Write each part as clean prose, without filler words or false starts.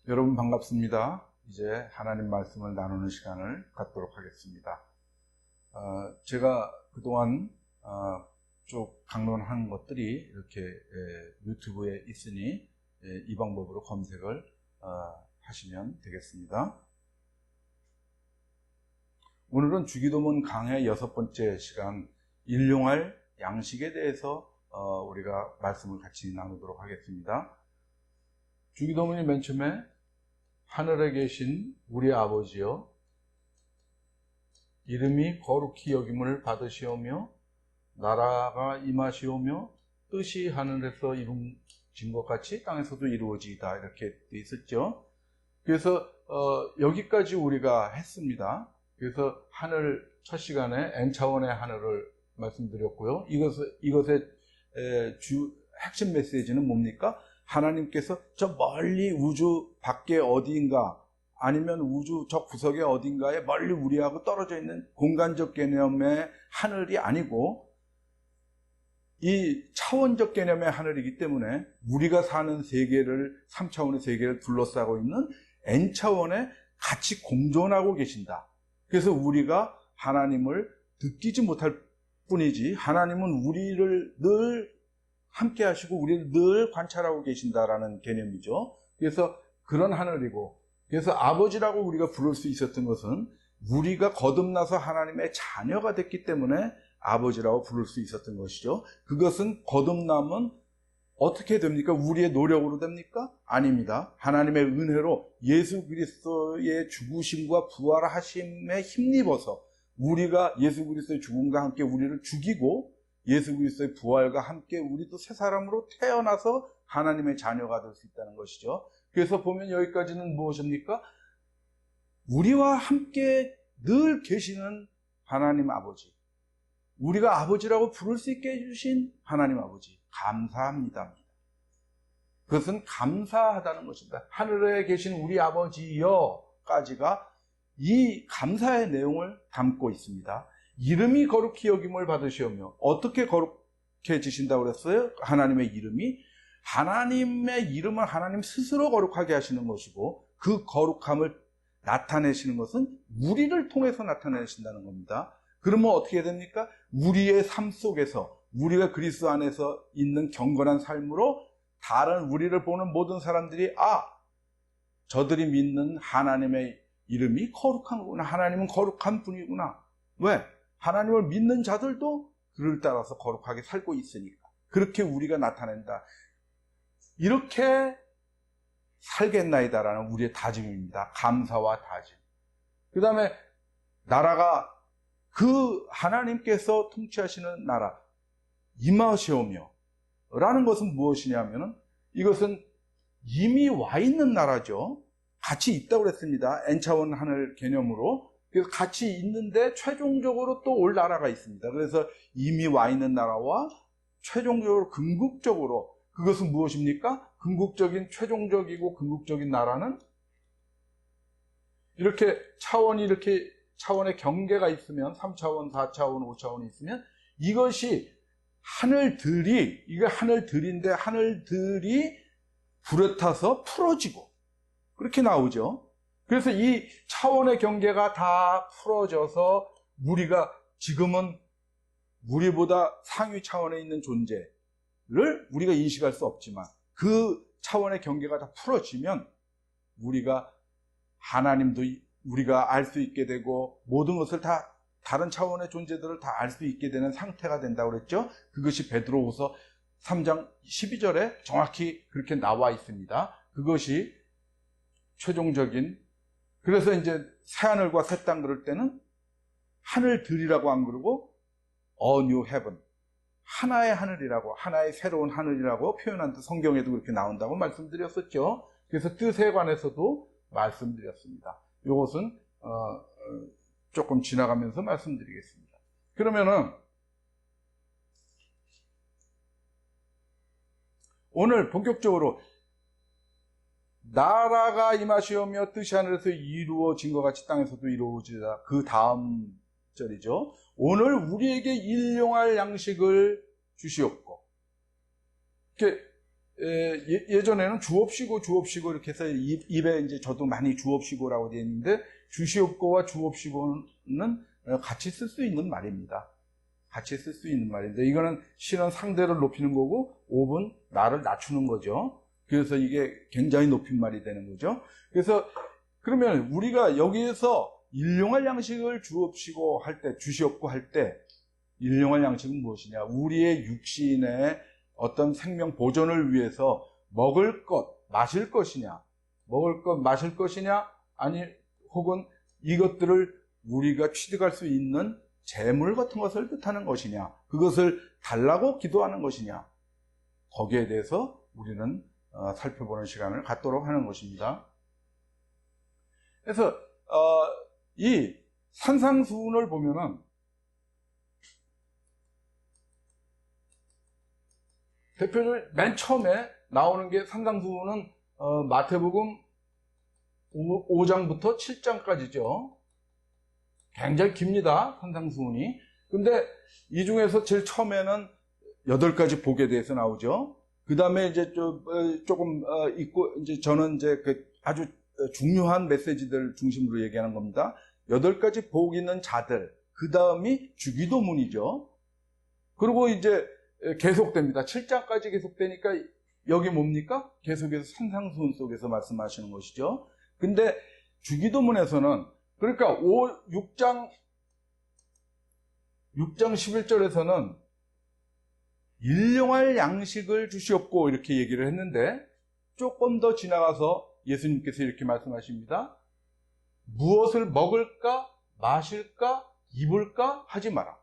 여러분 반갑습니다. 이제 하나님 말씀을 나누는 시간을 갖도록 하겠습니다. 제가 그동안 쭉 강론한 것들이 이렇게 유튜브에 있으니 이 방법으로 검색을 하시면 되겠습니다. 오늘은 주기도문 강의 6번째 시간 일용할 양식에 대해서 우리가 말씀을 같이 나누도록 하겠습니다. 주기도문이 맨 처음에 하늘에 계신 우리 아버지여 이름이 거룩히 여김을 받으시오며 나라가 임하시오며 뜻이 하늘에서 이루어진 것 같이 땅에서도 이루어지이다 이렇게 돼 있었죠. 그래서 여기까지 우리가 했습니다. 그래서 하늘 첫 시간에 N차원의 하늘을 말씀드렸고요. 이것의 핵심 메시지는 뭡니까? 하나님께서 저 멀리 우주 밖에 어디인가 아니면 우주 저 구석에 어딘가에 멀리 우리하고 떨어져 있는 공간적 개념의 하늘이 아니고 이 차원적 개념의 하늘이기 때문에 우리가 사는 세계를 3차원의 세계를 둘러싸고 있는 N차원에 같이 공존하고 계신다. 그래서 우리가 하나님을 느끼지 못할 뿐이지 하나님은 우리를 늘 함께 하시고 우리를 늘 관찰하고 계신다라는 개념이죠. 그래서 그런 하늘이고, 그래서 아버지라고 우리가 부를 수 있었던 것은 우리가 거듭나서 하나님의 자녀가 됐기 때문에 아버지라고 부를 수 있었던 것이죠. 그것은 거듭남은 어떻게 됩니까? 우리의 노력으로 됩니까? 아닙니다. 하나님의 은혜로 예수 그리스도의 죽으심과 부활하심에 힘입어서 우리가 예수 그리스도의 죽음과 함께 우리를 죽이고 예수 그리스도의 부활과 함께 우리도 새 사람으로 태어나서 하나님의 자녀가 될 수 있다는 것이죠. 그래서 보면 여기까지는 무엇입니까? 우리와 함께 늘 계시는 하나님 아버지, 우리가 아버지라고 부를 수 있게 해주신 하나님 아버지, 감사합니다. 그것은 감사하다는 것입니다. 하늘에 계신 우리 아버지여까지가 이 감사의 내용을 담고 있습니다. 이름이 거룩히 여김을 받으시오며 어떻게 거룩해지신다고 그랬어요? 하나님의 이름이 하나님의 이름은 하나님 스스로 거룩하게 하시는 것이고 그 거룩함을 나타내시는 것은 우리를 통해서 나타내신다는 겁니다. 그러면 어떻게 됩니까? 우리의 삶 속에서 우리가 그리스도 안에서 있는 경건한 삶으로 다른 우리를 보는 모든 사람들이 저들이 믿는 하나님의 이름이 거룩한 거구나. 하나님은 거룩한 분이구나. 왜? 하나님을 믿는 자들도 그를 따라서 거룩하게 살고 있으니까. 그렇게 우리가 나타낸다. 이렇게 살겠나이다라는 우리의 다짐입니다. 감사와 다짐. 그 다음에 나라가 그 하나님께서 통치하시는 나라 임하시오며 라는 것은 무엇이냐면은 이것은 이미 와 있는 나라죠. 같이 있다고 그랬습니다. N차원 하늘 개념으로. 그래서 같이 있는데 최종적으로 또 올 나라가 있습니다. 그래서 이미 와 있는 나라와 최종적으로 궁극적으로 그것은 무엇입니까? 궁극적인 최종적이고 궁극적인 나라는 이렇게 차원의 경계가 있으면 3차원, 4차원, 5차원이 있으면 이것이 이게 하늘들인데 하늘들이 불에 타서 풀어지고 그렇게 나오죠. 그래서 이 차원의 경계가 다 풀어져서 우리가 지금은 우리보다 상위 차원에 있는 존재를 우리가 인식할 수 없지만 그 차원의 경계가 다 풀어지면 우리가 하나님도 우리가 알 수 있게 되고 모든 것을 다 다른 차원의 존재들을 다 알 수 있게 되는 상태가 된다고 그랬죠. 그것이 베드로후서 3장 12절에 정확히 그렇게 나와 있습니다. 그것이 최종적인 그래서 이제 새하늘과 새 땅 그럴 때는 하늘들이라고 안 그러고 A new heaven 하나의 하늘이라고 하나의 새로운 하늘이라고 표현한다. 성경에도 그렇게 나온다고 말씀드렸었죠. 그래서 뜻에 관해서도 말씀드렸습니다. 이것은 조금 지나가면서 말씀드리겠습니다. 그러면은 오늘 본격적으로 나라가 임하시오며 뜻이 하늘에서 이루어진 것 같이 땅에서도 이루어지다. 그 다음 절이죠. 오늘 우리에게 일용할 양식을 주시옵고. 이렇게 예전에는 주옵시고 이렇게 해서 입에 이제 저도 많이 주옵시고라고 되어 있는데 주시옵고와 주옵시고는 같이 쓸 수 있는 말입니다. 같이 쓸 수 있는 말인데 이거는 신은 상대를 높이는 거고 옵은 나를 낮추는 거죠. 그래서 이게 굉장히 높임말이 되는 거죠. 그래서 그러면 우리가 여기에서 일용할 양식을 주옵시고 할 때, 주시옵고 할 때 일용할 양식은 무엇이냐? 우리의 육신의 어떤 생명 보존을 위해서 먹을 것, 마실 것이냐? 먹을 것, 마실 것이냐? 아니 혹은 이것들을 우리가 취득할 수 있는 재물 같은 것을 뜻하는 것이냐? 그것을 달라고 기도하는 것이냐? 거기에 대해서 우리는 살펴보는 시간을 갖도록 하는 것입니다. 그래서 이 산상수훈을 보면은 대표적으로 맨 처음에 나오는 게 산상수훈은 마태복음 5장부터 7장까지죠. 굉장히 깁니다. 산상수훈이. 근데 이 중에서 제일 처음에는 8가지 복에 대해서 나오죠. 그 다음에 이제 조금 있고, 이제 저는 이제 그 아주 중요한 메시지들 중심으로 얘기하는 겁니다. 8가지 복 있는 자들. 그 다음이 주기도문이죠. 그리고 이제 계속됩니다. 7장까지 계속되니까 여기 뭡니까? 계속해서 산상수훈 속에서 말씀하시는 것이죠. 근데 주기도문에서는 그러니까 6장 11절에서는 일용할 양식을 주시옵고 이렇게 얘기를 했는데 조금 더 지나가서 예수님께서 이렇게 말씀하십니다. 무엇을 먹을까, 마실까, 입을까 하지 마라.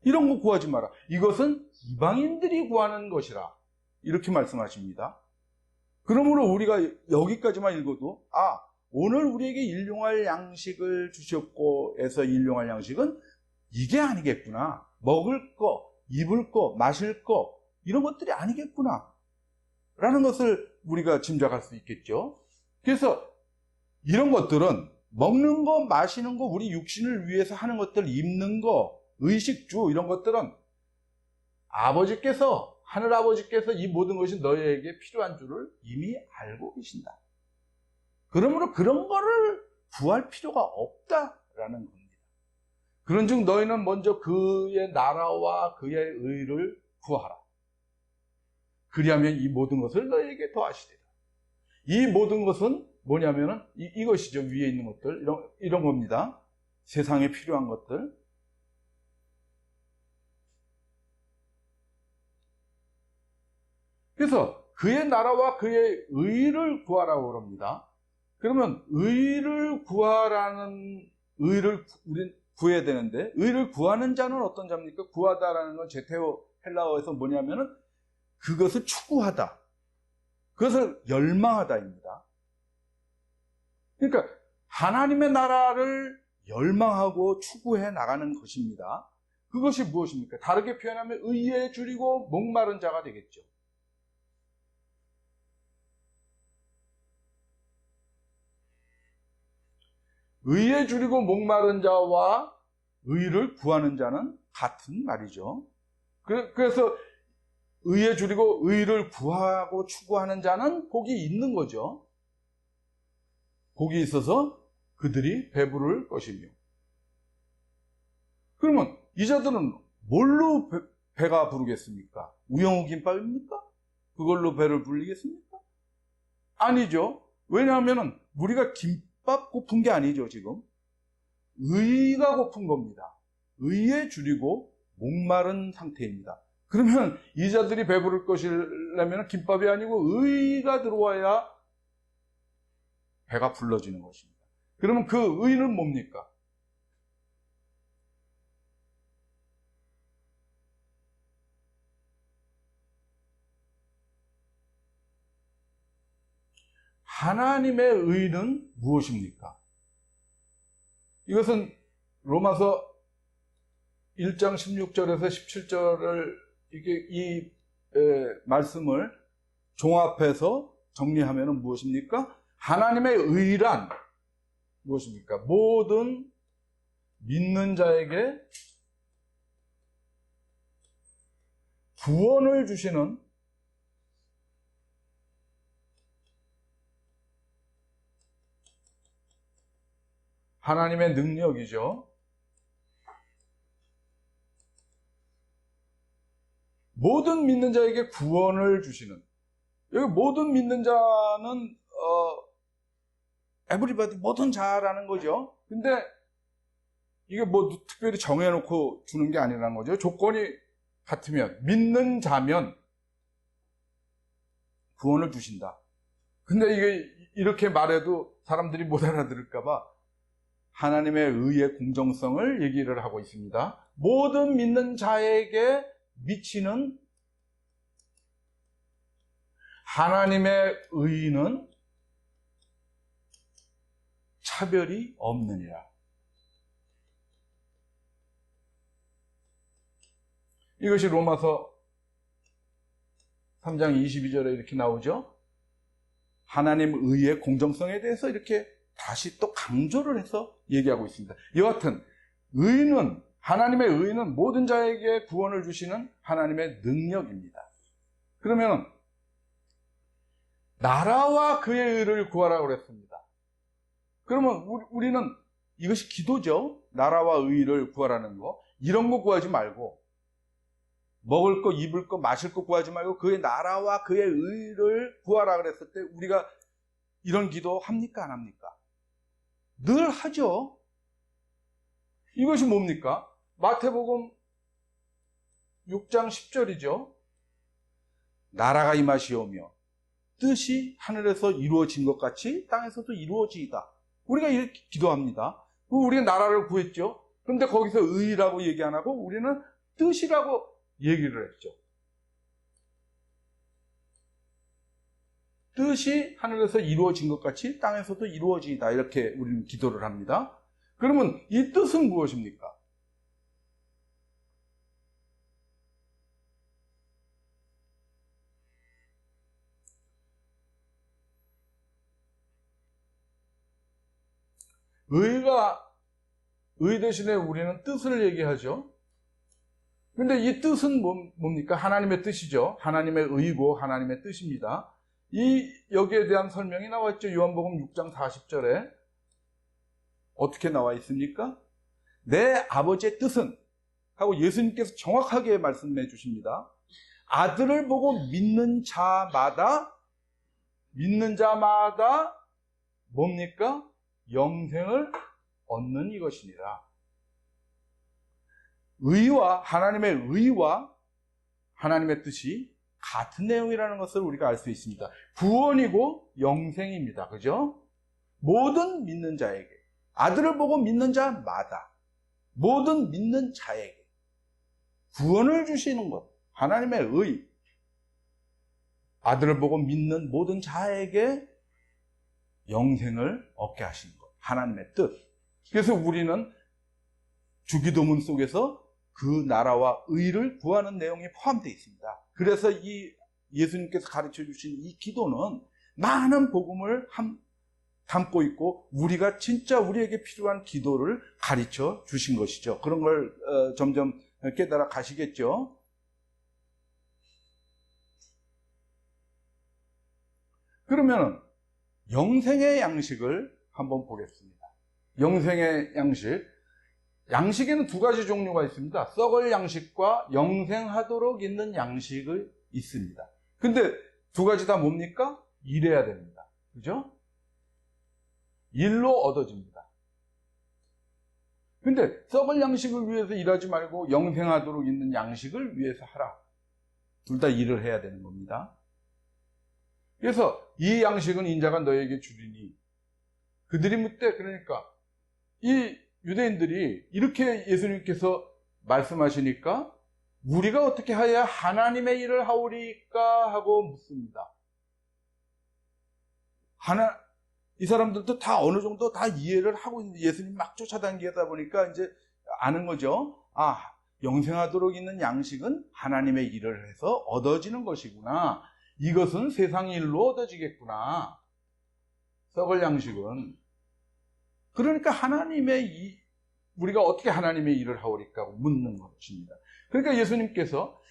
이런 거 구하지 마라. 이것은 이방인들이 구하는 것이라. 이렇게 말씀하십니다. 그러므로 우리가 여기까지만 읽어도 오늘 우리에게 일용할 양식을 주셨고 해서 일용할 양식은 이게 아니겠구나. 먹을 거, 입을 거, 마실 거 이런 것들이 아니겠구나 라는 것을 우리가 짐작할 수 있겠죠. 그래서 이런 것들은 먹는 거, 마시는 거, 우리 육신을 위해서 하는 것들, 입는 거, 의식주 이런 것들은 아버지께서, 하늘아버지께서 이 모든 것이 너희에게 필요한 줄을 이미 알고 계신다. 그러므로 그런 거를 구할 필요가 없다라는 겁니다. 그런즉 너희는 먼저 그의 나라와 그의 의를 구하라. 그리하면 이 모든 것을 너희에게 더하시리라. 이 모든 것은 뭐냐면은 이것이죠. 위에 있는 것들 이런 겁니다. 세상에 필요한 것들. 그래서 그의 나라와 그의 의를 구하라고 그럽니다. 그러면 의를 구하라는 의를 우린 구해야 되는데 의를 구하는 자는 어떤 자입니까? 구하다라는 건 제테오 헬라어에서 뭐냐면은 그것을 추구하다. 그것을 열망하다입니다. 그러니까 하나님의 나라를 열망하고 추구해 나가는 것입니다. 그것이 무엇입니까? 다르게 표현하면 의에 줄이고 목마른 자가 되겠죠. 의에 줄이고 목마른 자와 의를 구하는 자는 같은 말이죠. 그래서 의에 줄이고 의를 구하고 추구하는 자는 복이 있는 거죠. 복이 있어서 그들이 배부를 것이며. 그러면 이 자들은 뭘로 배가 부르겠습니까? 우영우 김밥입니까? 그걸로 배를 불리겠습니까? 아니죠. 왜냐하면 우리가 김밥 고픈 게 아니죠, 지금. 의가 고픈 겁니다. 의에 줄이고 목마른 상태입니다. 그러면 이 자들이 배부를 것이라면 김밥이 아니고 의가 들어와야 배가 불러지는 것입니다. 그러면 그 의는 뭡니까? 하나님의 의는 무엇입니까? 이것은 로마서 1장 16절에서 17절을 이 말씀을 종합해서 정리하면 무엇입니까? 하나님의 의란 무엇입니까? 모든 믿는 자에게 구원을 주시는 하나님의 능력이죠. 모든 믿는 자에게 구원을 주시는, 여기 모든 믿는 자는 에브리바디 모든 자라는 거죠. 근데 이게 뭐 특별히 정해놓고 주는 게 아니라는 거죠. 조건이 같으면, 믿는 자면 구원을 주신다. 근데 이게 이렇게 말해도 사람들이 못 알아들을까봐 하나님의 의의 공정성을 얘기를 하고 있습니다. 모든 믿는 자에게 미치는 하나님의 의는 차별이 없느니라. 이것이 로마서 3장 22절에 이렇게 나오죠. 하나님 의의 공정성에 대해서 이렇게 다시 또 강조를 해서 얘기하고 있습니다. 여하튼 의는, 하나님의 의는 모든 자에게 구원을 주시는 하나님의 능력입니다. 그러면 나라와 그의 의를 구하라고 그랬습니다. 그러면 우리는 이것이 기도죠. 나라와 의를 구하라는 거. 이런 거 구하지 말고, 먹을 거, 입을 거, 마실 거 구하지 말고 그의 나라와 그의 의를 구하라 그랬을 때 우리가 이런 기도 합니까? 안 합니까? 늘 하죠. 이것이 뭡니까? 마태복음 6장 10절이죠. 나라가 임하시오며 뜻이 하늘에서 이루어진 것 같이 땅에서도 이루어지이다. 우리가 이렇게 기도합니다. 우리가 나라를 구했죠. 그런데 거기서 의라고 얘기 안 하고 우리는 뜻이라고 얘기를 했죠. 뜻이 하늘에서 이루어진 것 같이 땅에서도 이루어지이다. 이렇게 우리는 기도를 합니다. 그러면 이 뜻은 무엇입니까? 의 대신에 우리는 뜻을 얘기하죠. 근데 이 뜻은 뭡니까? 하나님의 뜻이죠. 하나님의 의고 하나님의 뜻입니다. 여기에 대한 설명이 나와 있죠. 요한복음 6장 40절에 어떻게 나와 있습니까? 내 아버지의 뜻은 하고 예수님께서 정확하게 말씀해 주십니다. 아들을 보고 믿는 자마다 뭡니까? 영생을 얻는 이것이니라. 하나님의 의와 하나님의 뜻이 같은 내용이라는 것을 우리가 알 수 있습니다. 구원이고 영생입니다. 그죠? 모든 믿는 자에게, 아들을 보고 믿는 자마다, 모든 믿는 자에게 구원을 주시는 것, 하나님의 의, 아들을 보고 믿는 모든 자에게 영생을 얻게 하시는 것, 하나님의 뜻. 그래서 우리는 주기도문 속에서 그 나라와 의를 구하는 내용이 포함되어 있습니다. 그래서 이 예수님께서 가르쳐 주신 이 기도는 많은 복음을 담고 있고 우리가 진짜 우리에게 필요한 기도를 가르쳐 주신 것이죠. 그런 걸 점점 깨달아 가시겠죠. 그러면 영생의 양식을 한번 보겠습니다. 영생의 양식에는 두 가지 종류가 있습니다. 썩을 양식과 영생하도록 있는 양식이 있습니다. 근데 두 가지 다 뭡니까? 일해야 됩니다. 그죠? 일로 얻어집니다. 근데 썩을 양식을 위해서 일하지 말고 영생하도록 있는 양식을 위해서 하라. 둘 다 일을 해야 되는 겁니다. 그래서 이 양식은 인자가 너에게 주리니 그들이 묻되, 그러니까 이 유대인들이 이렇게 예수님께서 말씀하시니까 우리가 어떻게 하여야 하나님의 일을 하오리까 하고 묻습니다. 이 사람들도 다 어느 정도 다 이해를 하고 있는데 예수님 막 쫓아다니다 보니까 이제 아는 거죠. 영생하도록 있는 양식은 하나님의 일을 해서 얻어지는 것이구나. 이것은 세상 일로 얻어지겠구나. 썩을 양식은. 그러니까 우리가 어떻게 하나님의 일을 하오리까 묻는 것입니다. 그러니까 예수님께서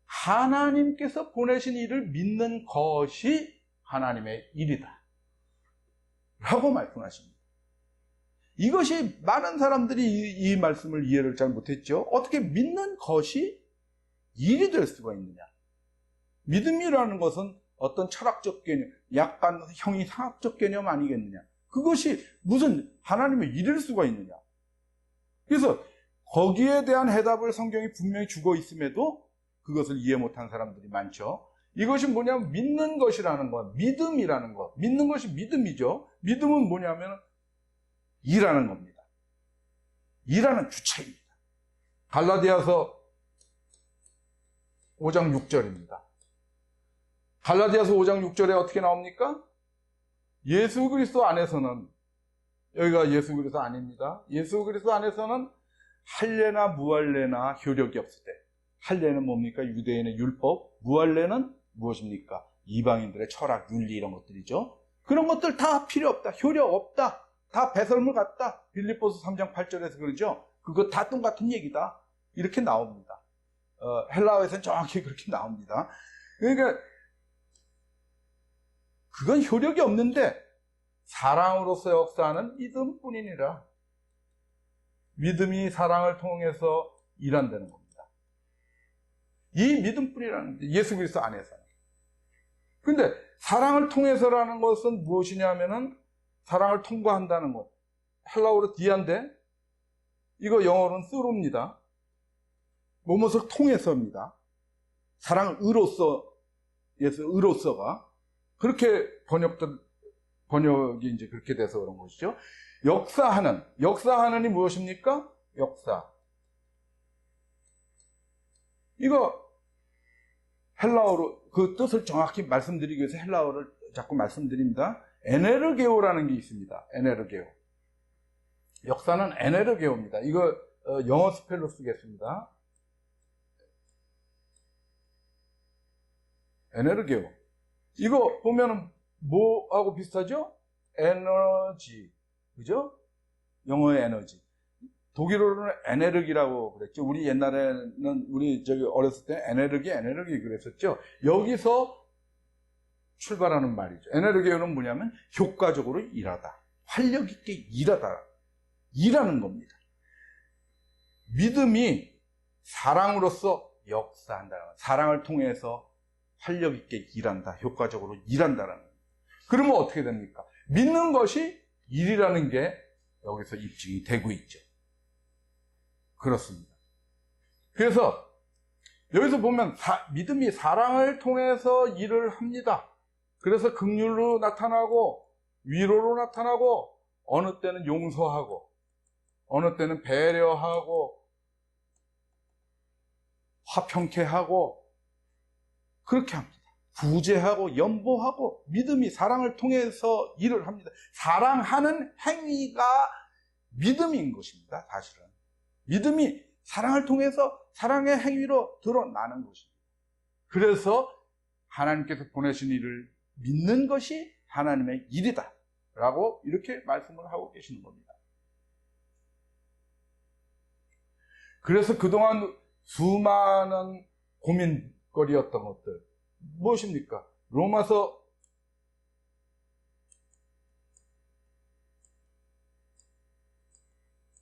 하나님께서 보내신 일을 믿는 것이 하나님의 일이다 라고 말씀하십니다. 이것이 많은 사람들이 이 말씀을 이해를 잘 못했죠. 어떻게 믿는 것이 일이 될 수가 있느냐. 믿음이라는 것은 어떤 철학적 개념, 약간 형이상학적 개념 아니겠느냐. 그것이 무슨 하나님의 일일 수가 있느냐. 그래서 거기에 대한 해답을 성경이 분명히 주고 있음에도 그것을 이해 못한 사람들이 많죠. 이것이 뭐냐면 믿는 것이라는 것, 믿음이라는 것. 믿는 것이 믿음이죠. 믿음은 뭐냐면 일하는 겁니다. 일하는 주체입니다. 갈라디아서 5장 6절입니다. 갈라디아서 5장 6절에 어떻게 나옵니까? 예수 그리스도 안에서는, 여기가 예수 그리스도 아닙니다. 예수 그리스도 안에서는 할례나 무할례나 효력이 없을 때, 할례는 뭡니까? 유대인의 율법. 무할례는 무엇입니까? 이방인들의 철학, 윤리 이런 것들이죠. 그런 것들 다 필요 없다. 효력 없다. 다 배설물 같다. 빌립보서 3장 8절에서 그러죠. 그거 다 똑같은 얘기다. 이렇게 나옵니다. 헬라어에서는 정확히 그렇게 나옵니다. 그러니까 그건 효력이 없는데 사랑으로서 역사하는 믿음뿐이니라. 믿음이 사랑을 통해서 일한다는 겁니다. 이 믿음뿐이라는 게 예수 그리스도 안에서는. 그런데 사랑을 통해서라는 것은 무엇이냐면은 사랑을 통과한다는 것. 헬라어로 디안데, 이거 영어로는 스루입니다. 무엇을 통해서입니다. 사랑을 의로서가 그렇게 번역이 이제 그렇게 돼서 그런 것이죠. 역사하는이 무엇입니까? 역사. 이거 헬라어로 그 뜻을 정확히 말씀드리기 위해서 헬라어를 자꾸 말씀드립니다. 에네르게오라는 게 있습니다. 에네르게오. 역사는 에네르게오입니다. 이거 영어 스펠로 쓰겠습니다. 에네르게오. 이거 보면은 뭐하고 비슷하죠? 에너지. 그죠? 영어의 에너지. 독일어로는 에네르기라고 그랬죠. 우리 옛날에는 우리 어렸을 때 에네르기 그랬었죠. 여기서 출발하는 말이죠. 에네르기는 뭐냐면 효과적으로 일하다. 활력 있게 일하다. 일하는 겁니다. 믿음이 사랑으로서 역사한다는 것. 사랑을 통해서 활력 있게 일한다. 효과적으로 일한다는 겁니다. 그러면 어떻게 됩니까? 믿는 것이 일이라는 게 여기서 입증이 되고 있죠. 그렇습니다. 그래서 여기서 보면 믿음이 사랑을 통해서 일을 합니다. 그래서 긍휼로 나타나고 위로로 나타나고 어느 때는 용서하고 어느 때는 배려하고 화평케 하고 그렇게 합니다. 구제하고 연보하고 믿음이 사랑을 통해서 일을 합니다. 사랑하는 행위가 믿음인 것입니다. 사실은 믿음이 사랑을 통해서 사랑의 행위로 드러나는 것입니다. 그래서 하나님께서 보내신 일을 믿는 것이 하나님의 일이다 라고 이렇게 말씀을 하고 계시는 겁니다. 그래서 그동안 수많은 고민거리였던 것들 무엇입니까? 로마서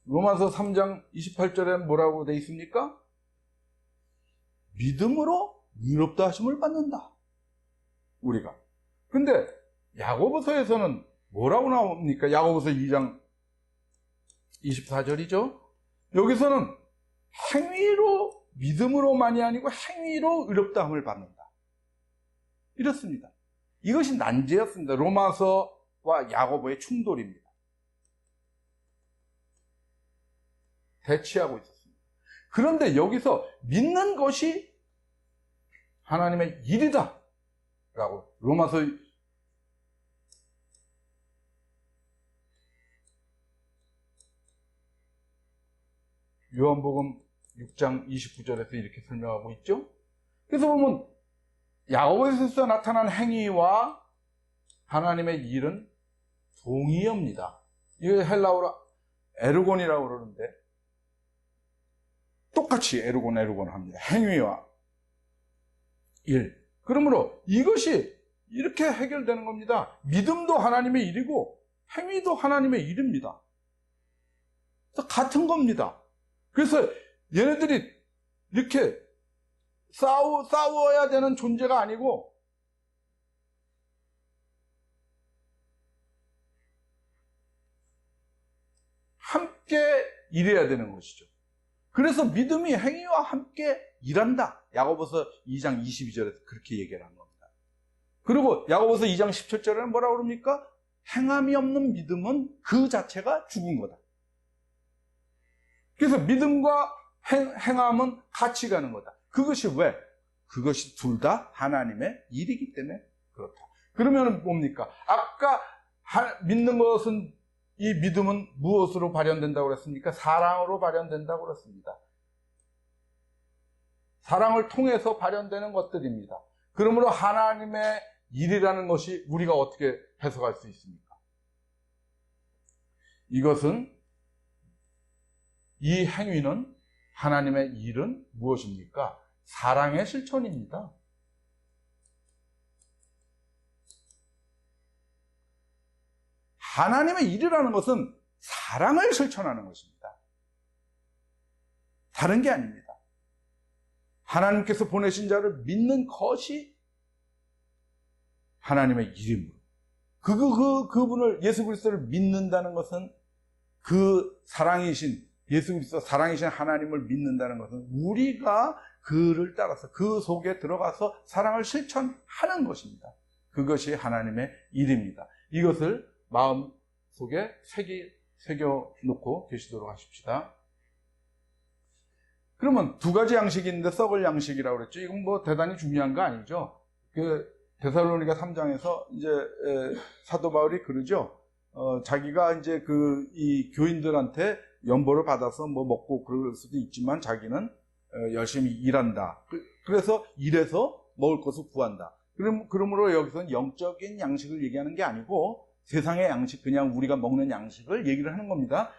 3장 28절에는 뭐라고 되어 있습니까? 믿음으로 의롭다 하심을 받는다. 우리가. 근데 야고보서에서는 뭐라고 나옵니까? 야고보서 2장 24절이죠. 여기서는 행위로 믿음으로만이 아니고 행위로 의롭다함을 받는다. 이렇습니다. 이것이 난제였습니다. 로마서와 야고보의 충돌입니다. 대치하고 있었습니다. 그런데 여기서 믿는 것이 하나님의 일이다 라고 로마서 요한복음 6장 29절에서 이렇게 설명하고 있죠. 그래서 보면 야고보에서 나타난 행위와 하나님의 일은 동의어입니다. 이거 헬라어로 에르곤이라고 그러는데 똑같이 에르곤 합니다. 행위와 일. 그러므로 이것이 이렇게 해결되는 겁니다. 믿음도 하나님의 일이고 행위도 하나님의 일입니다. 같은 겁니다. 그래서 얘네들이 이렇게 싸워야 되는 존재가 아니고 함께 일해야 되는 것이죠. 그래서 믿음이 행위와 함께 일한다. 야고보서 2장 22절에서 그렇게 얘기를 한 겁니다. 그리고 야고보서 2장 17절에는 뭐라고 그럽니까? 행함이 없는 믿음은 그 자체가 죽은 거다. 그래서 믿음과 행함은 같이 가는 거다. 그것이 왜? 그것이 둘 다 하나님의 일이기 때문에 그렇다. 그러면 뭡니까? 아까 믿는 것은, 이 믿음은 무엇으로 발현된다고 그랬습니까? 사랑으로 발현된다고 그랬습니다. 사랑을 통해서 발현되는 것들입니다. 그러므로 하나님의 일이라는 것이 우리가 어떻게 해석할 수 있습니까? 이것은, 이 행위는, 하나님의 일은 무엇입니까? 사랑의 실천입니다. 하나님의 일이라는 것은 사랑을 실천하는 것입니다. 다른 게 아닙니다. 하나님께서 보내신 자를 믿는 것이 하나님의 일입니다. 그분을, 예수 그리스도를 믿는다는 것은, 그 사랑이신, 예수 그리스도 사랑이신 하나님을 믿는다는 것은 우리가 그를 따라서 그 속에 들어가서 사랑을 실천하는 것입니다. 그것이 하나님의 일입니다. 이것을 마음 속에 새겨놓고 계시도록 하십시다. 그러면 두 가지 양식이 있는데 썩을 양식이라고 그랬죠. 이건 뭐 대단히 중요한 거 아니죠. 그 데살로니가 3장에서 이제 사도 바울이 그러죠. 자기가 이제 이 교인들한테 연보를 받아서 뭐 먹고 그럴 수도 있지만 자기는 열심히 일한다. 그래서 일해서 먹을 것을 구한다. 그러므로 여기서는 영적인 양식을 얘기하는 게 아니고 세상의 양식, 그냥 우리가 먹는 양식을 얘기를 하는 겁니다.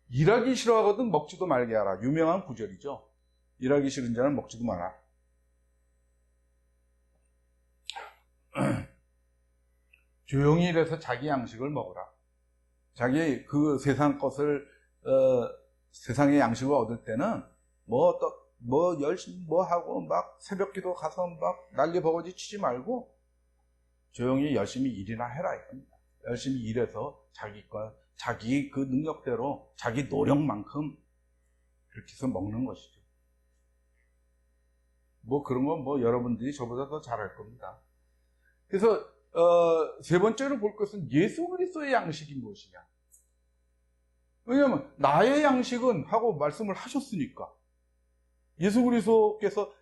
일하기 싫어하거든 먹지도 말게 하라. 유명한 구절이죠. 일하기 싫은 자는 먹지도 마라. 조용히 일해서 자기 양식을 먹어라. 자기 그 세상 것을, 세상의 양식을 얻을 때는 열심히 하고 막 새벽 기도 가서 막 난리 버거지 치지 말고 조용히 열심히 일이나 해라 이겁니다. 열심히 일해서 자기 그 능력대로 자기 노력만큼 그렇게 해서 먹는 것이죠. 뭐 그런 건 여러분들이 저보다 더 잘할 겁니다. 그래서 세 번째로 볼 것은 예수 그리스도의 양식이 무엇이냐. 왜냐하면 나의 양식은 하고 말씀을 하셨으니까. 예수 그리스도께서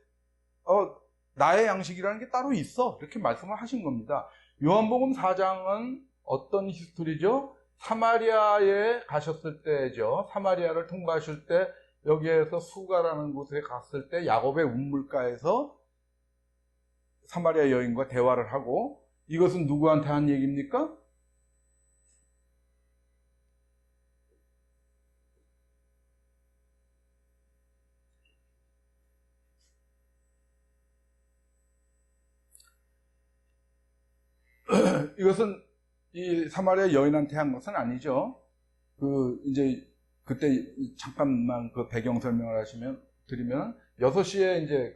나의 양식이라는 게 따로 있어 이렇게 말씀을 하신 겁니다. 요한복음 4장은 어떤 히스토리죠? 사마리아에 가셨을 때죠. 사마리아를 통과하실 때 여기에서 수가라는 곳에 갔을 때 야곱의 운물가에서 사마리아 여인과 대화를 하고, 이것은 누구한테 한 얘기입니까? 이것은 이 사마리아 여인한테 한 것은 아니죠. 이제 그때 잠깐만 그 배경 설명을 드리면 6시에 이제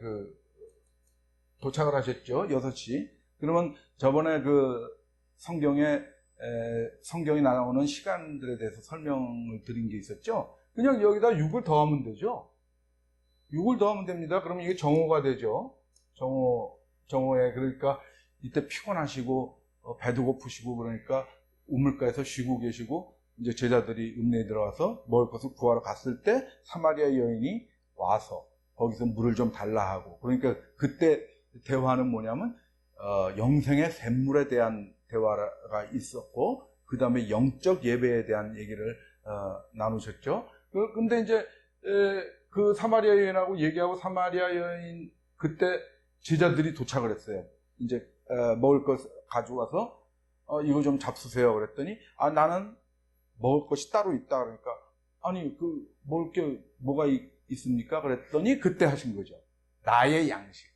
도착을 하셨죠. 6시. 그러면 저번에 성경이 나오는 시간들에 대해서 설명을 드린 게 있었죠. 그냥 여기다 6을 더하면 되죠. 6을 더하면 됩니다. 그러면 이게 정오가 되죠. 정오에, 그러니까 이때 피곤하시고 배도 고프시고 그러니까 우물가에서 쉬고 계시고 이제 제자들이 읍내에 들어와서 먹을 것을 구하러 갔을 때 사마리아 여인이 와서 거기서 물을 좀 달라 하고, 그러니까 그때 대화는 뭐냐면 영생의 샘물에 대한 대화가 있었고, 그 다음에 영적 예배에 대한 얘기를 나누셨죠. 근데 이제 그 사마리아 여인하고 얘기하고, 사마리아 여인 그때 제자들이 도착을 했어요. 이제 먹을 것 가져와서 이거 좀 잡수세요 그랬더니, 나는 먹을 것이 따로 있다. 그러니까 아니 먹을 게 뭐가 있습니까? 그랬더니 그때 하신 거죠. 나의 양식.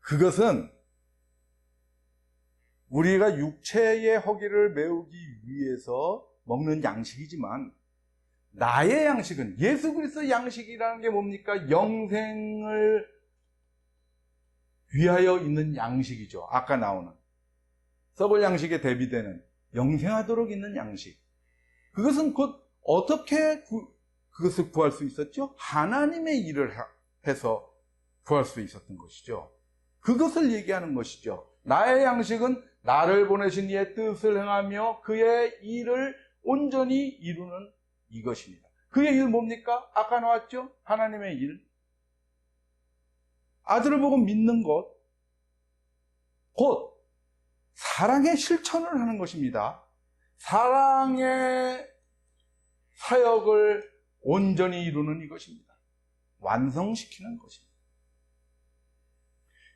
그것은 우리가 육체의 허기를 메우기 위해서 먹는 양식이지만 나의 양식은 예수 그리스도의 양식이라는 게 뭡니까? 영생을 위하여 있는 양식이죠. 아까 나오는 썩을 양식에 대비되는 영생하도록 있는 양식. 그것은 곧 어떻게 그것을 구할 수 있었죠? 하나님의 일을 해서 구할 수 있었던 것이죠. 그것을 얘기하는 것이죠. 나의 양식은 나를 보내신 이의 뜻을 행하며 그의 일을 온전히 이루는 이것입니다. 그의 일 뭡니까? 아까 나왔죠? 하나님의 일. 아들을 보고 믿는 것, 곧 사랑의 실천을 하는 것입니다. 사랑의 사역을 온전히 이루는 이것입니다. 완성시키는 것입니다.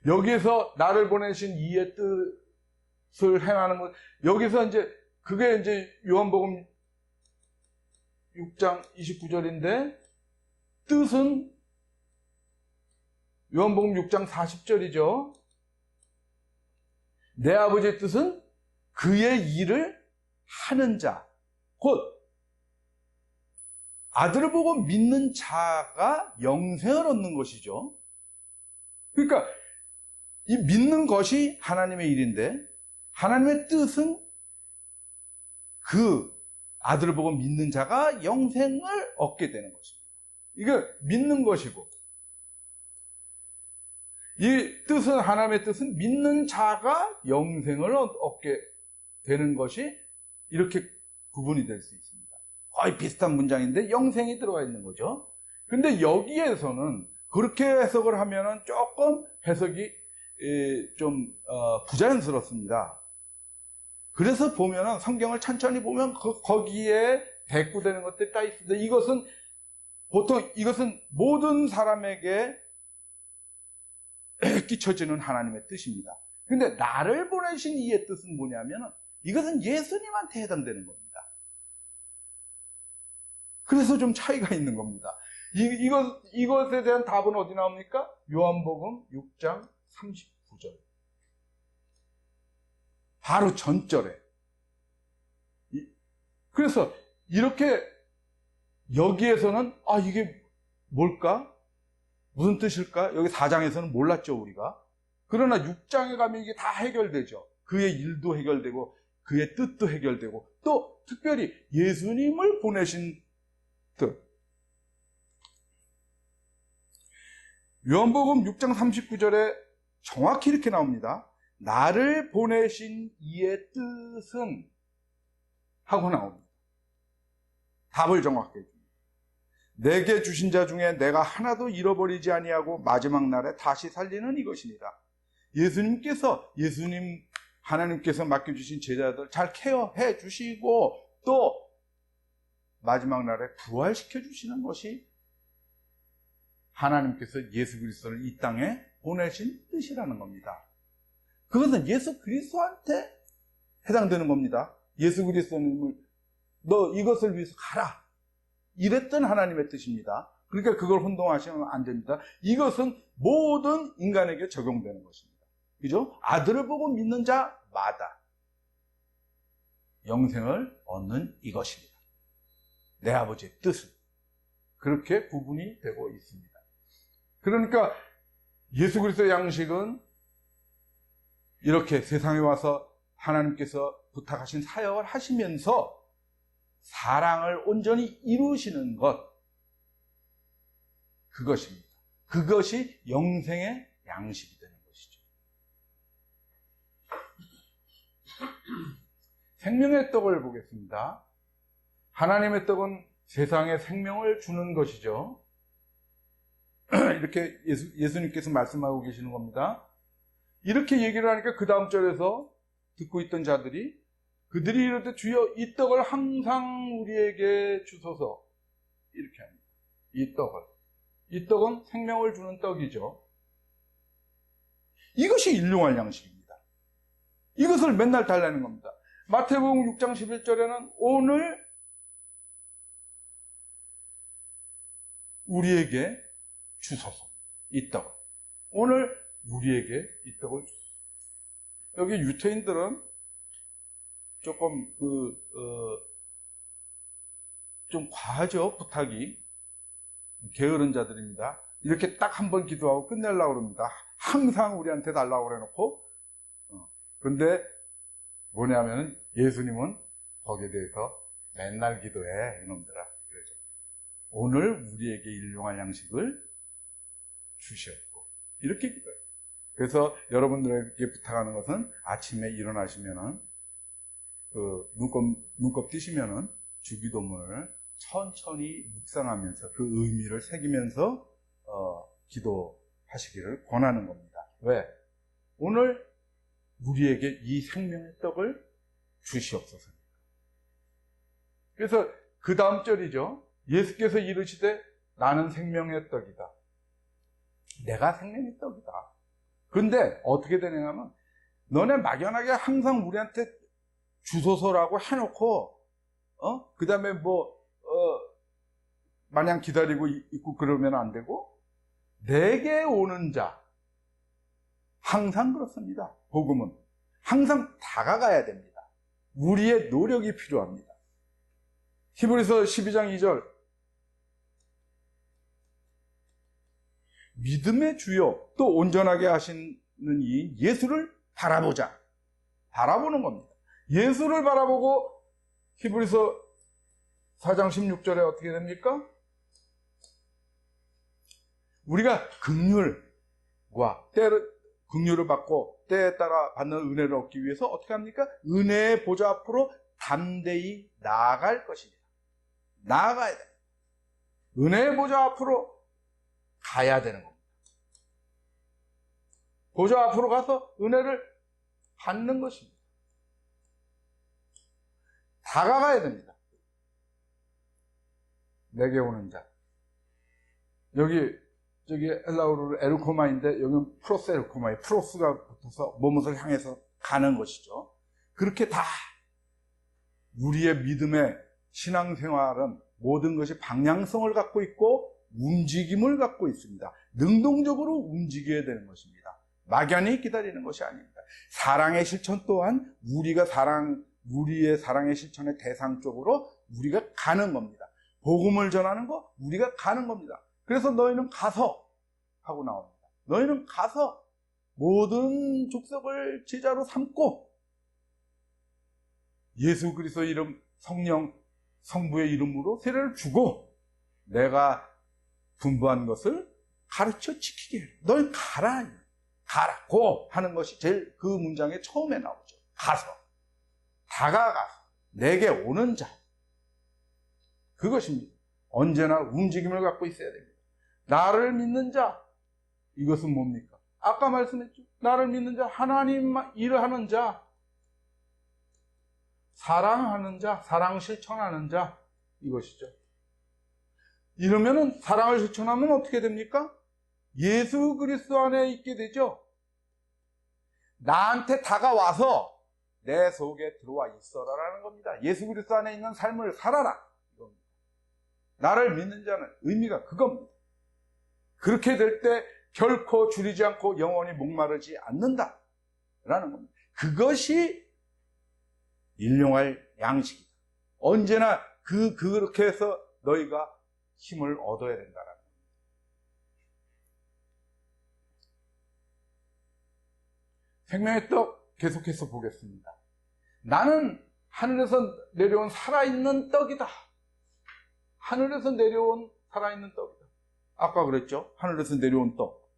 여기에서 나를 보내신 이의 뜻을 행하는 것, 여기서 이제 그게 이제 요한복음 6장 29절인데 뜻은 요한복음 6장 40절이죠. 내 아버지의 뜻은 그의 일을 하는 자, 곧 아들을 보고 믿는 자가 영생을 얻는 것이죠. 그러니까 이 믿는 것이 하나님의 일인데 하나님의 뜻은 그 아들을 보고 믿는 자가 영생을 얻게 되는 것입니다. 이거 믿는 것이고, 이 뜻은, 하나님의 뜻은 믿는 자가 영생을 얻게 되는 것이 이렇게 구분이 될 수 있습니다. 거의 비슷한 문장인데 영생이 들어가 있는 거죠. 근데 여기에서는 그렇게 해석을 하면은 조금 해석이 좀 부자연스럽습니다. 그래서 보면은 성경을 천천히 보면 거기에 대꾸되는 것들이 다 있습니다. 이것은 보통 이것은 모든 사람에게 끼쳐지는 하나님의 뜻입니다. 근데 나를 보내신 이의 뜻은 뭐냐면 이것은 예수님한테 해당되는 겁니다. 그래서 좀 차이가 있는 겁니다. 이것에 대한 답은 어디 나옵니까? 요한복음 6장 39절. 바로 전절에. 그래서 이렇게 여기에서는 이게 뭘까? 무슨 뜻일까? 여기 4장에서는 몰랐죠, 우리가. 그러나 6장에 가면 이게 다 해결되죠. 그의 일도 해결되고 그의 뜻도 해결되고 또 특별히 예수님을 보내신 뜻. 요한복음 6장 39절에 정확히 이렇게 나옵니다. 나를 보내신 이의 뜻은 하고 나옵니다. 답을 정확히 해줍니다. 내게 주신 자 중에 내가 하나도 잃어버리지 아니하고 마지막 날에 다시 살리는 이것입니다. 하나님께서 맡겨주신 제자들 잘 케어해 주시고 또 마지막 날에 부활시켜 주시는 것이 하나님께서 예수 그리스도를 이 땅에 보내신 뜻이라는 겁니다. 그것은 예수 그리스도한테 해당되는 겁니다. 예수 그리스도님을 너 이것을 위해서 가라 이랬던 하나님의 뜻입니다. 그러니까 그걸 혼동하시면 안 됩니다. 이것은 모든 인간에게 적용되는 것입니다. 그죠? 아들을 보고 믿는 자마다 영생을 얻는 이것입니다. 내 아버지의 뜻은 그렇게 구분이 되고 있습니다. 그러니까 예수 그리스도의 양식은 이렇게 세상에 와서 하나님께서 부탁하신 사역을 하시면서 사랑을 온전히 이루시는 것, 그것입니다. 그것이 영생의 양식이 되는 것이죠. 생명의 떡을 보겠습니다. 하나님의 떡은 세상에 생명을 주는 것이죠. 이렇게 예수님께서 말씀하고 계시는 겁니다. 이렇게 얘기를 하니까 그 다음 절에서 듣고 있던 자들이 그들이 이럴 때 주여 이 떡을 항상 우리에게 주소서 이렇게 합니다. 이 떡은 생명을 주는 떡이죠. 이것이 일용할 양식입니다. 이것을 맨날 달라는 겁니다. 마태복음 6장 11절에는 오늘 우리에게 주소서 이 떡을 오늘 우리에게 이 떡을 주셨어요. 여기 유태인들은 조금 좀 과하죠, 부탁이. 게으른 자들입니다. 이렇게 딱 한 번 기도하고 끝내려고 그럽니다. 항상 우리한테 달라고 그래 놓고. 근데 뭐냐면 예수님은 거기에 대해서 맨날 기도해, 이놈들아. 그러죠. 오늘 우리에게 일용할 양식을 주시옵고. 이렇게 기도해요. 그래서 여러분들에게 부탁하는 것은 아침에 일어나시면은 눈곱 뜨시면은 주기도문을 천천히 묵상하면서 그 의미를 새기면서 기도하시기를 권하는 겁니다. 왜? 오늘 우리에게 이 생명의 떡을 주시옵소서. 그래서 그 다음 절이죠. 예수께서 이르시되 나는 생명의 떡이다. 내가 생명의 떡이다. 근데 어떻게 되냐면 너네 막연하게 항상 우리한테 주소서라고 해놓고 그 다음에 마냥 기다리고 있고 그러면 안 되고 내게 오는 자 항상 그렇습니다. 복음은 항상 다가가야 됩니다. 우리의 노력이 필요합니다. 히브리서 12장 2절 믿음의 주요 또 온전하게 하시는 이 예수를 바라보자. 바라보는 겁니다. 예수를 바라보고 히브리서 4장 16절에 어떻게 됩니까? 우리가 긍휼과 긍휼을 받고 때에 따라 받는 은혜를 얻기 위해서 어떻게 합니까? 은혜의 보좌 앞으로 담대히 나아갈 것입니다. 나아가야 돼요. 은혜의 보좌 앞으로 가야 되는 겁니다. 보좌 앞으로 가서 은혜를 받는 것입니다. 다가가야 됩니다. 내게 오는 자. 저기 헬라어로 에르코마인데 여기는 프로스 에르코마이 프로스가 붙어서 무엇을 향해서 가는 것이죠. 그렇게 다 우리의 믿음의 신앙생활은 모든 것이 방향성을 갖고 있고 움직임을 갖고 있습니다. 능동적으로 움직여야 되는 것입니다. 막연히 기다리는 것이 아닙니다. 사랑의 실천 또한 우리의 사랑의 실천의 대상 쪽으로 우리가 가는 겁니다. 복음을 전하는 거 우리가 가는 겁니다. 그래서 너희는 가서 하고 나옵니다. 너희는 가서 모든 족속을 제자로 삼고 예수 그리스도 이름 성령 성부의 이름으로 세례를 주고 내가 분부한 것을 가르쳐 지키게 해. 너희 가라고 하는 것이 제일 그 문장의 처음에 나오죠. 가서 다가가서 내게 오는 자 그것입니다. 언제나 움직임을 갖고 있어야 됩니다. 나를 믿는 자 이것은 뭡니까? 아까 말씀했죠. 나를 믿는 자 하나님 일을 하는 자 사랑하는 자 사랑 실천하는 자 이것이죠. 이러면은 사랑을 실천하면 어떻게 됩니까? 예수 그리스도 안에 있게 되죠. 나한테 다가와서 내 속에 들어와 있어라라는 겁니다. 예수 그리스도 안에 있는 삶을 살아라 이겁니다. 나를 믿는 자는 의미가 그겁니다. 그렇게 될 때 결코 줄이지 않고 영원히 목마르지 않는다라는 겁니다. 그것이 일용할 양식이다. 언제나 그렇게 해서 너희가 힘을 얻어야 된다라는 겁니다. 생명의 떡 계속해서 보겠습니다. 나는 하늘에서 내려온 살아있는 떡이다. 하늘에서 내려온 살아있는 떡이다. 아까 그랬죠? 하늘에서 내려온 떡.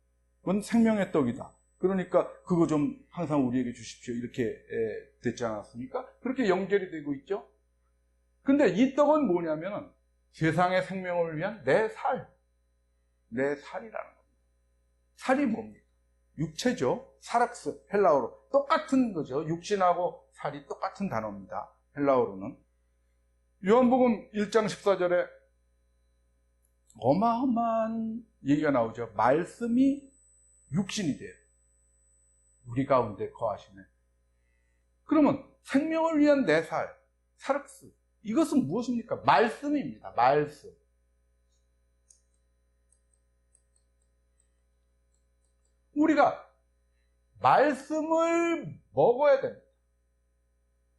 그건 생명의 떡이다. 그러니까 그거 좀 항상 우리에게 주십시오. 이렇게 됐지 않았습니까? 그렇게 연결이 되고 있죠? 근데 이 떡은 뭐냐면은 세상의 생명을 위한 내 살이라는 겁니다. 살이 뭡니까? 육체죠. 사락스, 헬라어로. 똑같은 거죠. 육신하고 살이 똑같은 단어입니다. 헬라어로는. 요한복음 1장 14절에 어마어마한 얘기가 나오죠. 말씀이 육신이 돼요. 우리 가운데 거하시네. 그러면 생명을 위한 내 살, 사락스. 이것은 무엇입니까? 말씀입니다. 말씀. 우리가 말씀을 먹어야 됩니다.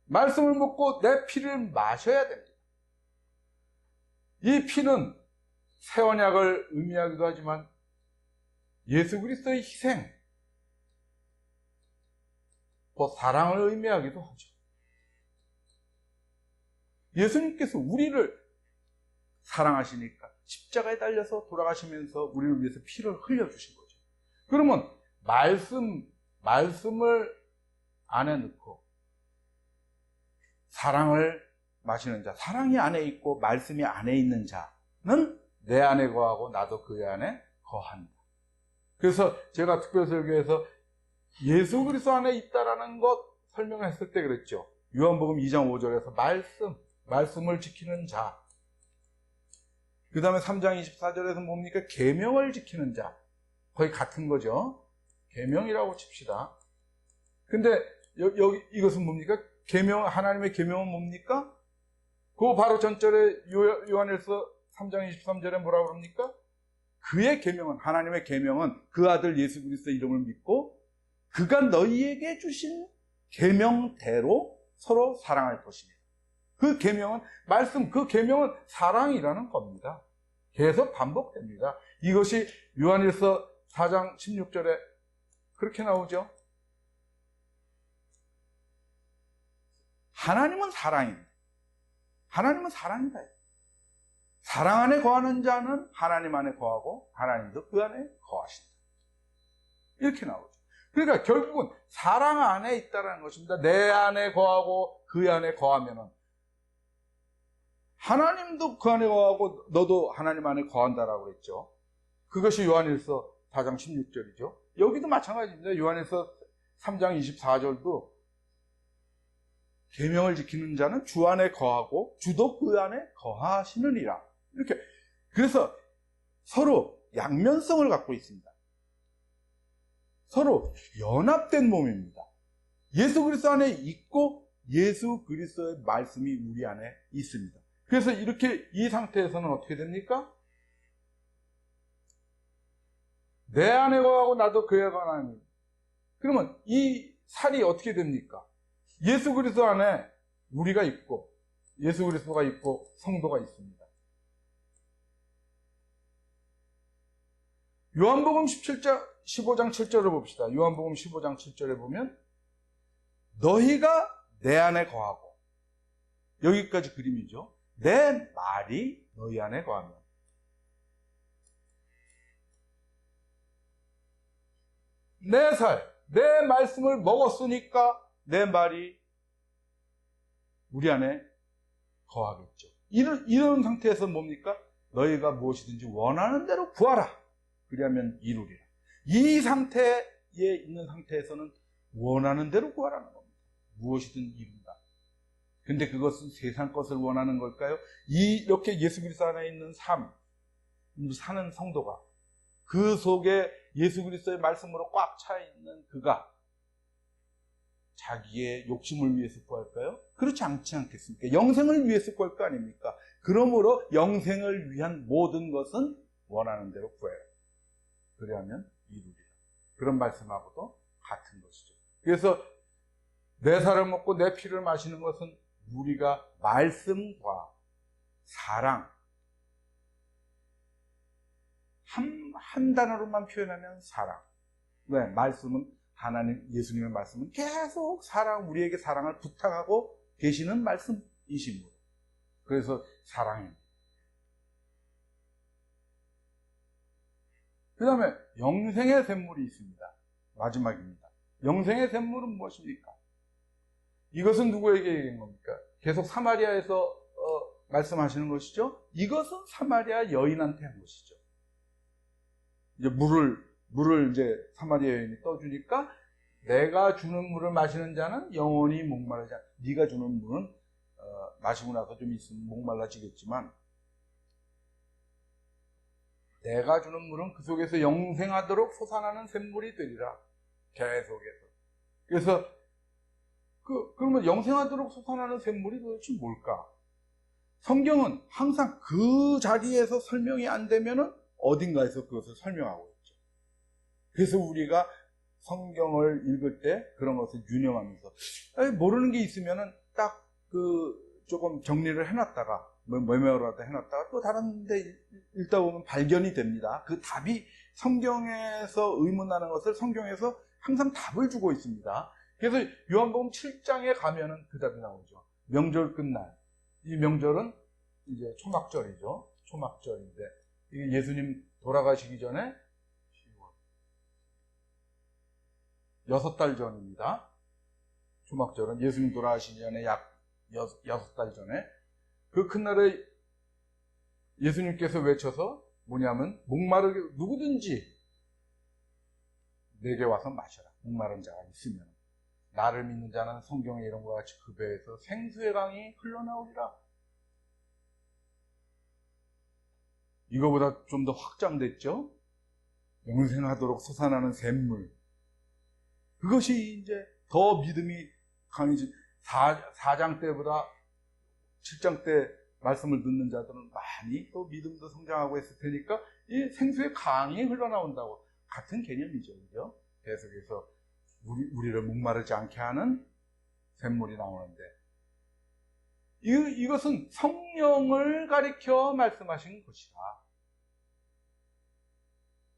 말씀을 먹고 내 피를 마셔야 됩니다. 이 피는 새 언약을 의미하기도 하지만 예수 그리스도의 희생, 또 사랑을 의미하기도 하죠. 예수님께서 우리를 사랑하시니까 십자가에 달려서 돌아가시면서 우리를 위해서 피를 흘려주신 거죠. 그러면 말씀을 안에 넣고 사랑을 마시는 자, 사랑이 안에 있고 말씀이 안에 있는 자는 내 안에 거하고 나도 그 안에 거한다. 그래서 제가 특별설교에서 예수 그리스도 안에 있다라는 것 설명했을 때 그랬죠. 요한복음 2장 5절에서 말씀을 지키는 자. 그 다음에 3장 24절에서 뭡니까? 계명을 지키는 자. 거의 같은 거죠. 계명이라고 칩시다. 근데 여기 이것은 뭡니까? 계명, 하나님의 계명은 뭡니까? 그 바로 전절에 요한일서 3장 23절에 뭐라고 그럽니까? 그의 계명은, 하나님의 계명은 그 아들 예수 그리스도의 이름을 믿고 그가 너희에게 주신 계명대로 서로 사랑할 것이니. 그 계명은 그 계명은 사랑이라는 겁니다. 계속 반복됩니다. 이것이 요한일서 4장 16절에 그렇게 나오죠. 하나님은 사랑입니다. 하나님은 사랑이다. 사랑 안에 거하는 자는 하나님 안에 거하고 하나님도 그 안에 거하신다. 이렇게 나오죠. 그러니까 결국은 사랑 안에 있다는 것입니다. 내 안에 거하고 그 안에 거하면은 하나님도 그 안에 거하고 너도 하나님 안에 거한다라고 그랬죠. 그것이 요한일서 4장 16절이죠. 여기도 마찬가지입니다. 요한일서 3장 24절도 계명을 지키는 자는 주 안에 거하고 주도 그 안에 거하시느니라. 이렇게. 그래서 서로 양면성을 갖고 있습니다. 서로 연합된 몸입니다. 예수 그리스도 안에 있고 예수 그리스도의 말씀이 우리 안에 있습니다. 그래서 이렇게 이 상태에서는 어떻게 됩니까? 내 안에 거하고 나도 그에 거하니. 그러면 이 살이 어떻게 됩니까? 예수 그리스도 안에 우리가 있고 예수 그리스도가 있고 성도가 있습니다. 요한복음 15장 7절을 봅시다. 요한복음 15장 7절에 보면 너희가 내 안에 거하고, 여기까지 그림이죠. 내 말이 너희 안에 거하면. 내 말씀을 먹었으니까 내 말이 우리 안에 거하겠죠. 이런 상태에서 뭡니까? 너희가 무엇이든지 원하는 대로 구하라. 그리하면 이루리라. 이 상태에 있는 상태에서는 원하는 대로 구하라는 겁니다. 무엇이든 이룬다. 근데 그것은 세상 것을 원하는 걸까요? 이렇게 예수 그리스도 안에 있는 사는 성도가 그 속에 예수 그리스도의 말씀으로 꽉 차 있는 그가 자기의 욕심을 위해서 구할까요? 그렇지 않겠습니까? 영생을 위해서 구할 거 아닙니까? 그러므로 영생을 위한 모든 것은 원하는 대로 구해라. 그리하면 이루리라. 그런 말씀하고도 같은 것이죠. 그래서 내 살을 먹고 내 피를 마시는 것은 우리가 말씀과 사랑, 한 단어로만 표현하면 사랑. 왜? 말씀은 예수님의 말씀은 계속 우리에게 사랑을 부탁하고 계시는 말씀이시므로. 그래서 사랑입니다. 그 다음에 영생의 샘물이 있습니다. 마지막입니다. 영생의 샘물은 무엇입니까? 이것은 누구에게 얘기한 겁니까? 계속 사마리아에서 말씀하시는 것이죠. 이것은 사마리아 여인한테 한 것이죠. 이제 물을 이제 사마리아 여인이 떠주니까 내가 주는 물을 마시는 자는 영원히 목마르지 않아. 네가 주는 물은 마시고 나서 좀 있으면 목말라지겠지만 내가 주는 물은 그 속에서 영생하도록 솟아나는 샘물이 되리라. 계속해서. 그래서 그러면 영생하도록 솟아나는 샘물이 도대체 뭘까? 성경은 항상 그 자리에서 설명이 안 되면은 어딘가에서 그것을 설명하고 있죠. 그래서 우리가 성경을 읽을 때 그런 것을 유념하면서 모르는 게 있으면은 딱 조금 정리를 해놨다가 메모라도 해놨다가 또 다른 데 읽다 보면 발견이 됩니다. 그 답이 성경에서 의문나는 것을 성경에서 항상 답을 주고 있습니다. 그래서 요한복음 7장에 가면은 그 답이 나오죠. 명절 끝날. 이 명절은 이제 초막절이죠. 초막절인데 이게 예수님 돌아가시기 전에 6달 전입니다. 초막절은 예수님 돌아가시기 전에 약 6달 전에 그 큰날에 예수님께서 외쳐서 뭐냐면 목마르게 누구든지 내게 와서 마셔라. 목마른 자가 있으면 나를 믿는 자는 성경의 이름과 같이 그 배에서 생수의 강이 흘러나오리라. 이거보다 좀 더 확장됐죠. 영생하도록 솟아나는 샘물. 그것이 이제 더 믿음이 강해진 4장 때보다 7장 때 말씀을 듣는 자들은 많이 또 믿음도 성장하고 했을 테니까 이 생수의 강이 흘러나온다고 같은 개념이죠. 그죠? 계속해서 우리를 목마르지 않게 하는 샘물이 나오는데 이것은 성령을 가리켜 말씀하신 것이다.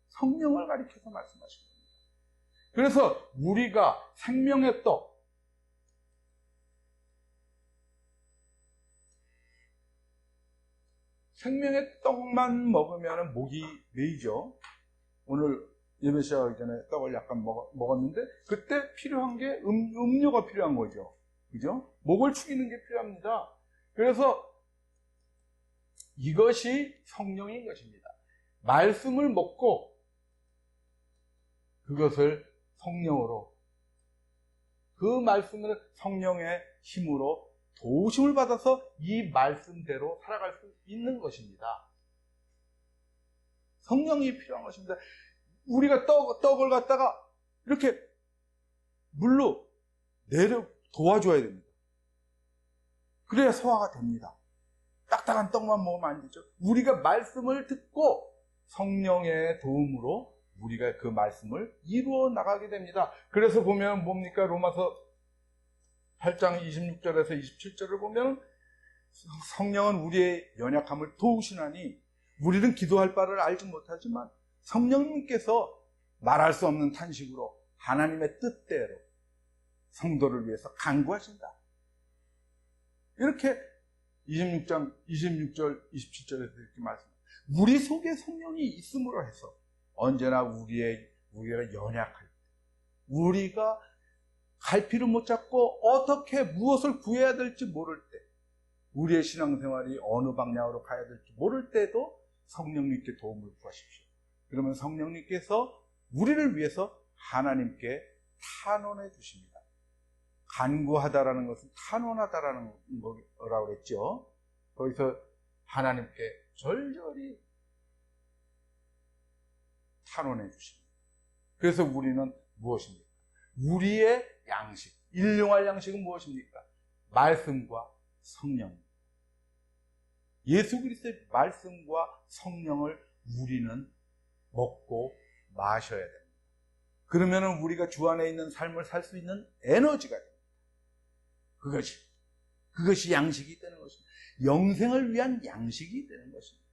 성령을 가리켜서 말씀하신 겁니다. 그래서 우리가 생명의 떡, 생명의 떡만 먹으면 목이 메이죠. 오늘 예배 시작하기 전에 떡을 약간 먹었는데 그때 필요한 게 음료가 필요한 거죠. 그죠? 목을 축이는 게 필요합니다. 그래서 이것이 성령인 것입니다. 말씀을 먹고 그것을 성령으로 그 말씀을 성령의 힘으로 도우심을 받아서 이 말씀대로 살아갈 수 있는 것입니다. 성령이 필요한 것입니다. 우리가 떡을 갖다가 이렇게 물로 도와줘야 됩니다. 그래야 소화가 됩니다. 딱딱한 떡만 먹으면 안 되죠. 우리가 말씀을 듣고 성령의 도움으로 우리가 그 말씀을 이루어 나가게 됩니다. 그래서 보면 뭡니까? 로마서 8장 26절에서 27절을 보면 성령은 우리의 연약함을 도우시나니 우리는 기도할 바를 알지 못하지만 성령님께서 말할 수 없는 탄식으로 하나님의 뜻대로 성도를 위해서 간구하신다. 이렇게 26절, 27절에서 이렇게 말씀합니다. 우리 속에 성령이 있음으로 해서 언제나 우리가 연약할 때, 우리가 갈피를 못 잡고 어떻게 무엇을 구해야 될지 모를 때, 우리의 신앙생활이 어느 방향으로 가야 될지 모를 때도 성령님께 도움을 구하십시오. 그러면 성령님께서 우리를 위해서 하나님께 탄원해 주십니다. 간구하다라는 것은 탄원하다라는 거라고 그랬죠. 거기서 하나님께 절절히 탄원해 주십니다. 그래서 우리는 무엇입니까? 우리의 양식, 일용할 양식은 무엇입니까? 말씀과 성령입니다. 예수 그리스도의 말씀과 성령을 우리는 먹고 마셔야 됩니다. 그러면 우리가 주 안에 있는 삶을 살 수 있는 에너지가 됩니다. 그것이 양식이 되는 것입니다. 영생을 위한 양식이 되는 것입니다.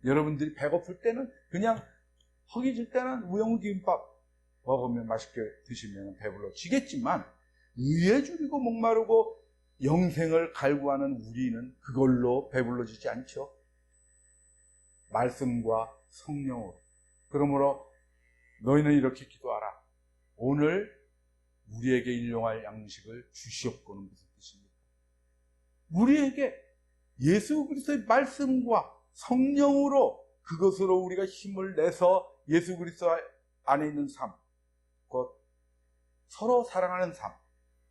여러분들이 배고플 때는 그냥 허기질 때는 우영우김밥 먹으면 맛있게 드시면 배불러지겠지만 의에 줄이고 목마르고 영생을 갈구하는 우리는 그걸로 배불러지지 않죠. 말씀과 성령으로. 그러므로 너희는 이렇게 기도하라. 오늘 우리에게 일용할 양식을 주시옵고는 무슨 뜻입니까? 우리에게 예수 그리스도의 말씀과 성령으로 그것으로 우리가 힘을 내서 예수 그리스도 안에 있는 삶, 곧 서로 사랑하는 삶,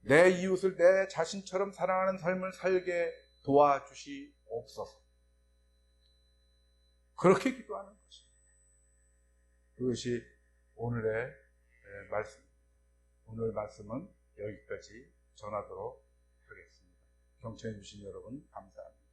내 이웃을 내 자신처럼 사랑하는 삶을 살게 도와주시옵소서. 그렇게 기도하는 것입니다. 그것이 오늘의 말씀입니다. 오늘 말씀은 여기까지 전하도록 하겠습니다. 경청해 주신 여러분 감사합니다.